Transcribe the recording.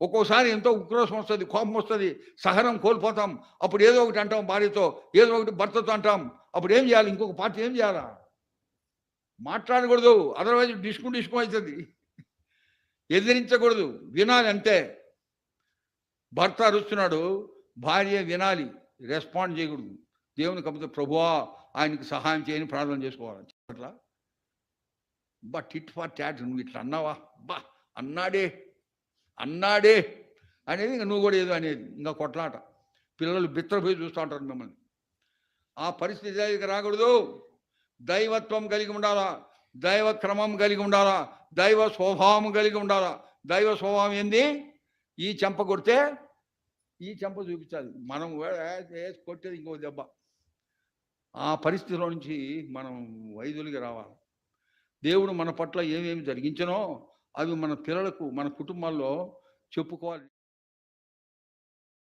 ఒక్కోసారి ఎంతో ఉక్రోషం వస్తుంది, కోపం వస్తుంది, సహనం కోల్పోతాం. అప్పుడు ఏదో ఒకటి అంటాం భార్యతో, ఏదో ఒకటి భర్తతో అంటాం. అప్పుడు ఏం చేయాలి? ఇంకొక పార్టీ ఏం చేయాలా? మాట్లాడకూడదు, అదర్వైజ్ డిస్కు అవుతుంది. ఎదిరించకూడదు, వినాలి అంతే. భర్త అరుస్తున్నాడు, భార్య వినాలి, రెస్పాండ్ చేయకూడదు. దేవుని కాకపోతే ప్రభువా ఆయనకి సహాయం చేయని ప్రార్థన చేసుకోవాలి. అట్లా బట్ ఇట్ ఫర్ ట్యాట్, నువ్వు ఇట్లా అన్నావా, బా అన్నాడే అన్నాడే అనేది ఇంకా నువ్వు కూడా ఏదో అనేది, ఇంకా కొట్లాట. పిల్లలు బిత్తరపోయి చూస్తూ ఉంటారు మిమ్మల్ని. ఆ పరిస్థితి దగ్గరికి రాకూడదు. దైవత్వం కలిగి ఉండాలా, దైవ క్రమం కలిగి ఉండాలా, దైవ స్వభావం కలిగి ఉండాలా. దైవ స్వభావం ఏంది? ఈ చెంప కొడితే ఈ చెంప చూపించాలి, మనం కొట్టేది ఇంకో దెబ్బ. ఆ పరిస్థితిలో నుంచి మనం వైదొలిగి రావాలి. దేవుడు మన పట్ల ఏమేమి జరిగించనో అవి మన పిల్లలకు, మన కుటుంబాల్లో చెప్పుకోవాలి.